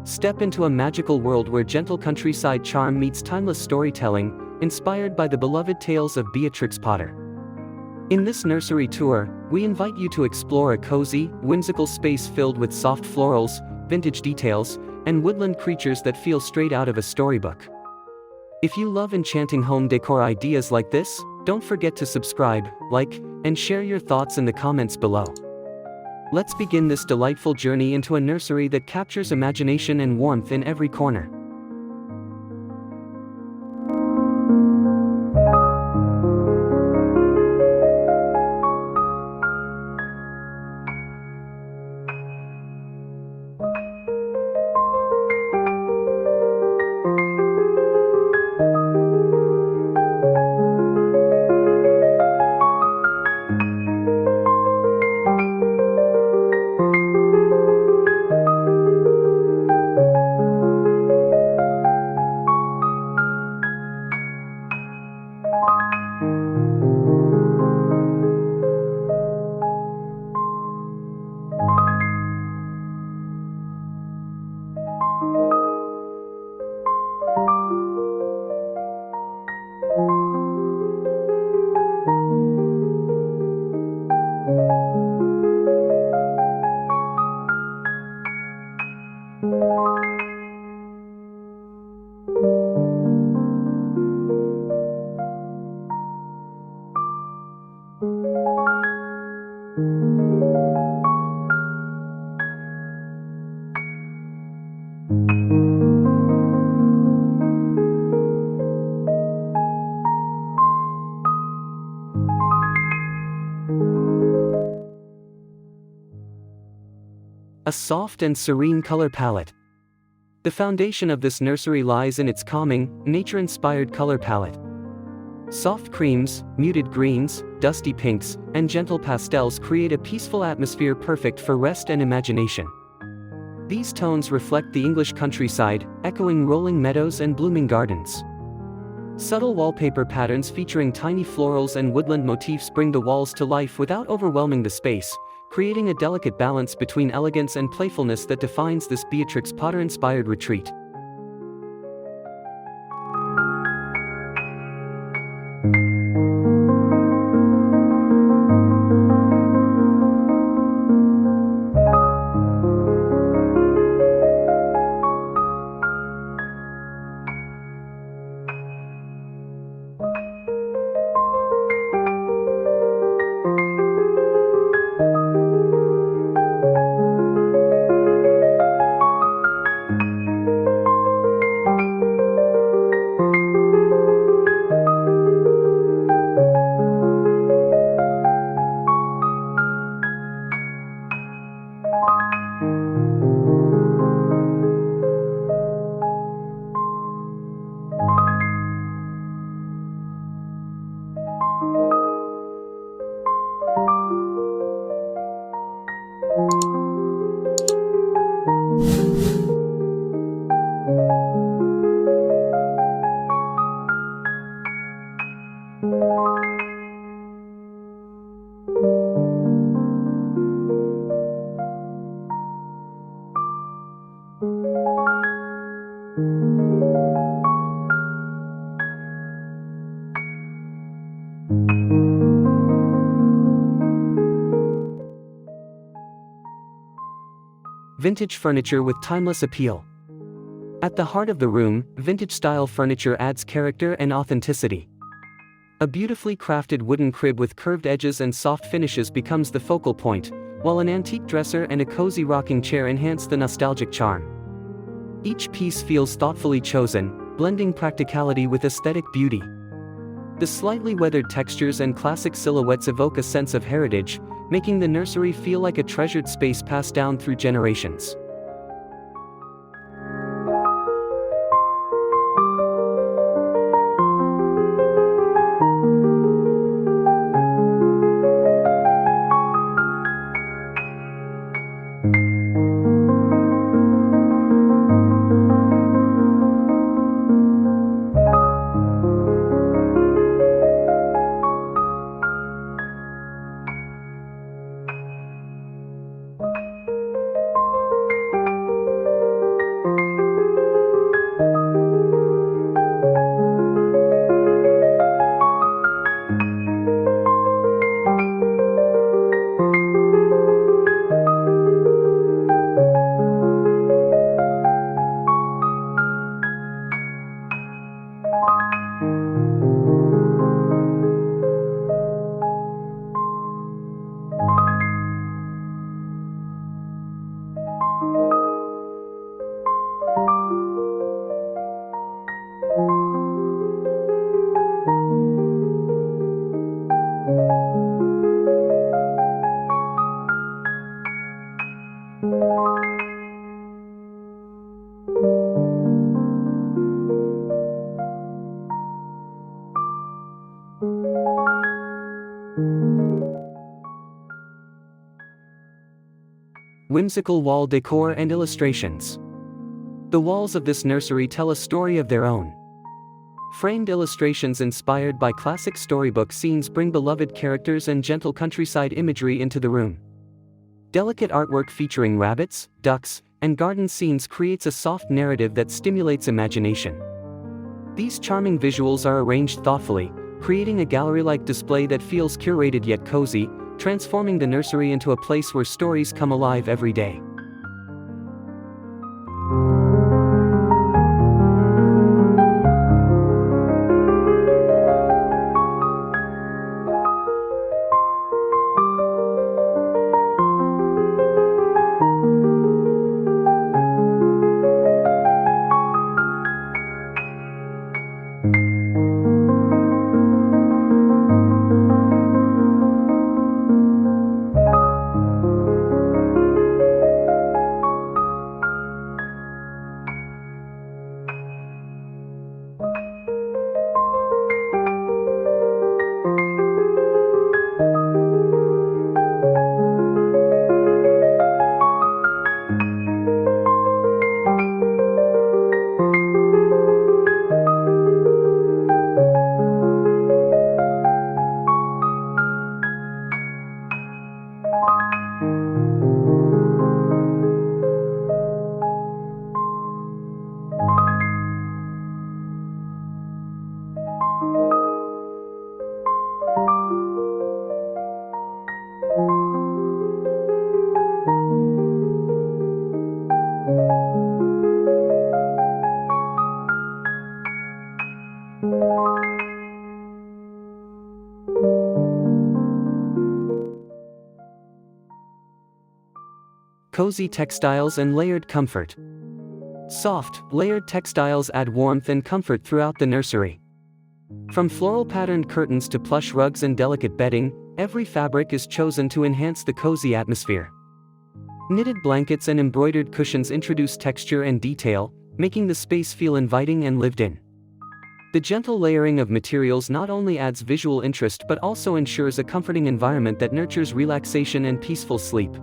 step into a magical world where gentle countryside charm meets timeless storytelling, inspired by the beloved tales of Beatrix Potter. In this nursery tour, we invite you to explore a cozy, whimsical space filled with soft florals, vintage details, and woodland creatures that feel straight out of a storybook. If you love enchanting home decor ideas like this, don't forget to subscribe, like, and share your thoughts in the comments below. Let's begin this delightful journey into a nursery that captures imagination and warmth in every corner. A soft and serene color palette. The foundation of this nursery lies in its calming, nature-inspired color palette. Soft creams, muted greens, dusty pinks, and gentle pastels create a peaceful atmosphere perfect for rest and imagination. These tones reflect the English countryside, echoing rolling meadows and blooming gardens. Subtle wallpaper patterns featuring tiny florals and woodland motifs bring the walls to life without overwhelming the space, creating a delicate balance between elegance and playfulness that defines this Beatrix Potter-inspired retreat. Vintage furniture with timeless appeal. At the heart of the room, vintage-style furniture adds character and authenticity. A beautifully crafted wooden crib with curved edges and soft finishes becomes the focal point, while an antique dresser and a cozy rocking chair enhance the nostalgic charm. Each piece feels thoughtfully chosen, blending practicality with aesthetic beauty. The slightly weathered textures and classic silhouettes evoke a sense of heritage, making the nursery feel like a treasured space passed down through generations. Whimsical wall decor and illustrations. The walls of this nursery tell a story of their own. Framed illustrations inspired by classic storybook scenes bring beloved characters and gentle countryside imagery into the room. Delicate artwork featuring rabbits, ducks, and garden scenes creates a soft narrative that stimulates imagination. These charming visuals are arranged thoughtfully, creating a gallery-like display that feels curated yet cozy, transforming the nursery into a place where stories come alive every day. Cozy textiles and layered comfort. Soft, layered textiles add warmth and comfort throughout the nursery. From floral-patterned curtains to plush rugs and delicate bedding, every fabric is chosen to enhance the cozy atmosphere. Knitted blankets and embroidered cushions introduce texture and detail, making the space feel inviting and lived in. The gentle layering of materials not only adds visual interest but also ensures a comforting environment that nurtures relaxation and peaceful sleep.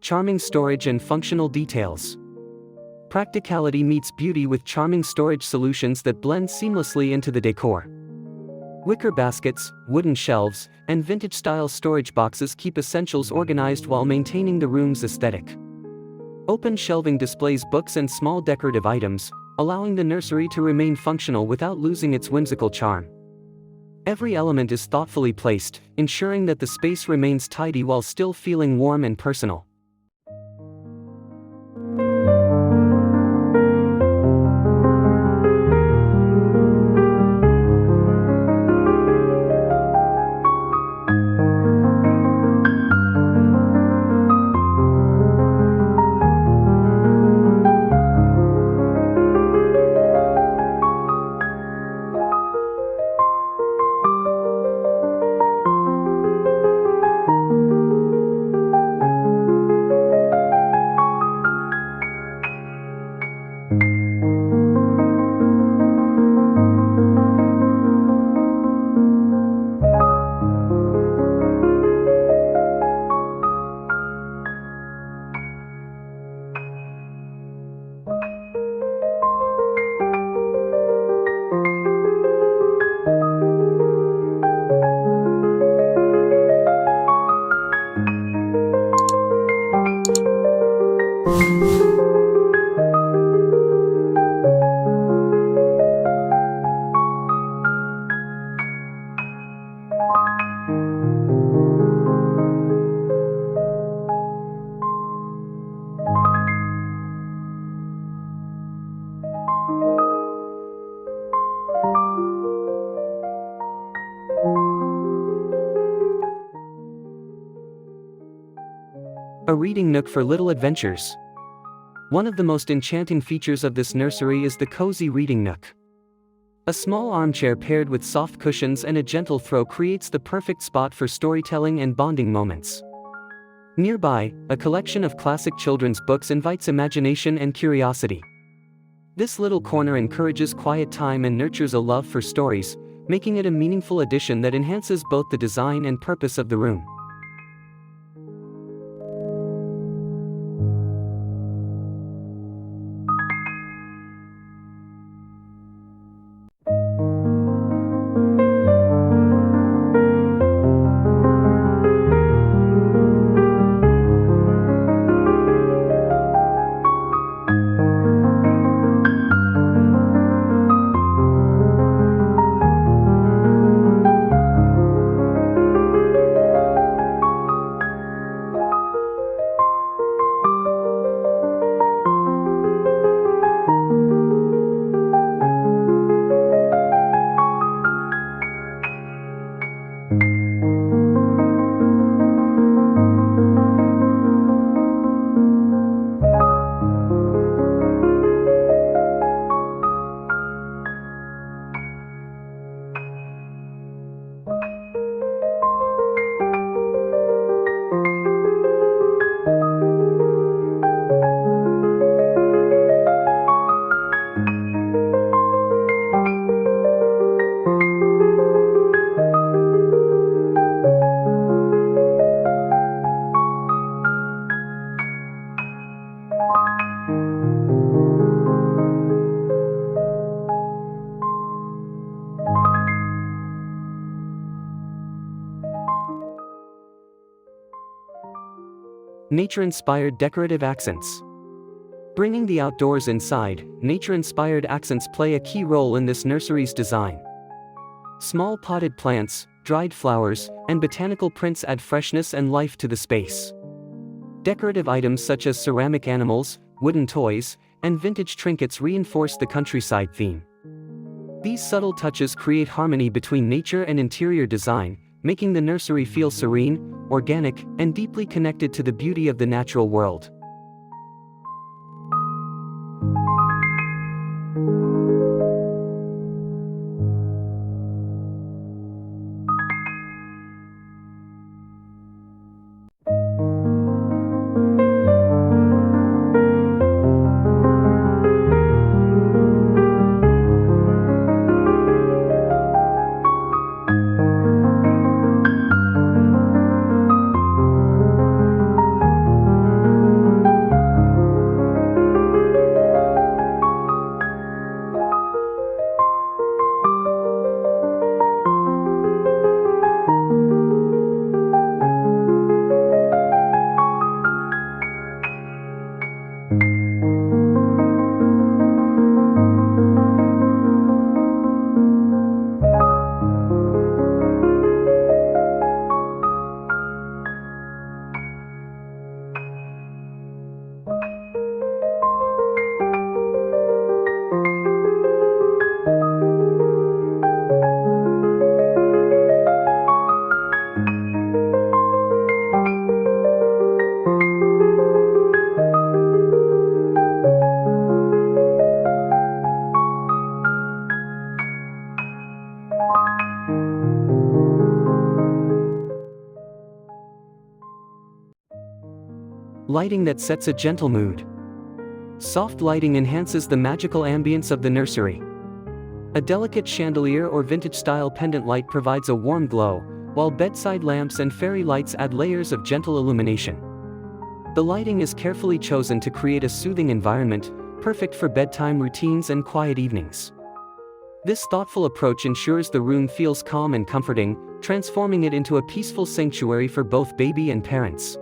Charming storage and functional details. Practicality meets beauty with charming storage solutions that blend seamlessly into the decor. Wicker baskets, wooden shelves, and vintage-style storage boxes keep essentials organized while maintaining the room's aesthetic. Open shelving displays books and small decorative items, allowing the nursery to remain functional without losing its whimsical charm. Every element is thoughtfully placed, ensuring that the space remains tidy while still feeling warm and personal. A reading nook for little adventures. One of the most enchanting features of this nursery is the cozy reading nook. A small armchair paired with soft cushions and a gentle throw creates the perfect spot for storytelling and bonding moments. Nearby, a collection of classic children's books invites imagination and curiosity. This little corner encourages quiet time and nurtures a love for stories, making it a meaningful addition that enhances both the design and purpose of the room. Nature-inspired decorative accents. Bringing the outdoors inside, nature-inspired accents play a key role in this nursery's design. Small potted plants, dried flowers, and botanical prints add freshness and life to the space. Decorative items such as ceramic animals, wooden toys, and vintage trinkets reinforce the countryside theme. These subtle touches create harmony between nature and interior design, making the nursery feel serene, organic, and deeply connected to the beauty of the natural world. Lighting that sets a gentle mood. Soft lighting enhances the magical ambience of the nursery. A delicate chandelier or vintage-style pendant light provides a warm glow, while bedside lamps and fairy lights add layers of gentle illumination. The lighting is carefully chosen to create a soothing environment, perfect for bedtime routines and quiet evenings. This thoughtful approach ensures the room feels calm and comforting, transforming it into a peaceful sanctuary for both baby and parents.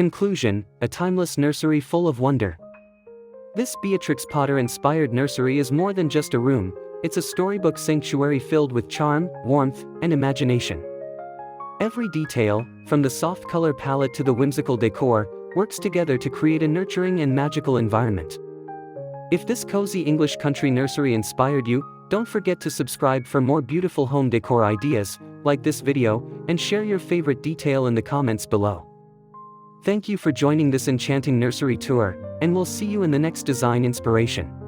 Conclusion, a timeless nursery full of wonder. This Beatrix Potter inspired nursery is more than just a room, it's a storybook sanctuary filled with charm, warmth, and imagination. Every detail, from the soft color palette to the whimsical decor, works together to create a nurturing and magical environment. If this cozy English country nursery inspired you, don't forget to subscribe for more beautiful home decor ideas, like this video, and share your favorite detail in the comments below. Thank you for joining this enchanting nursery tour, and we'll see you in the next design inspiration.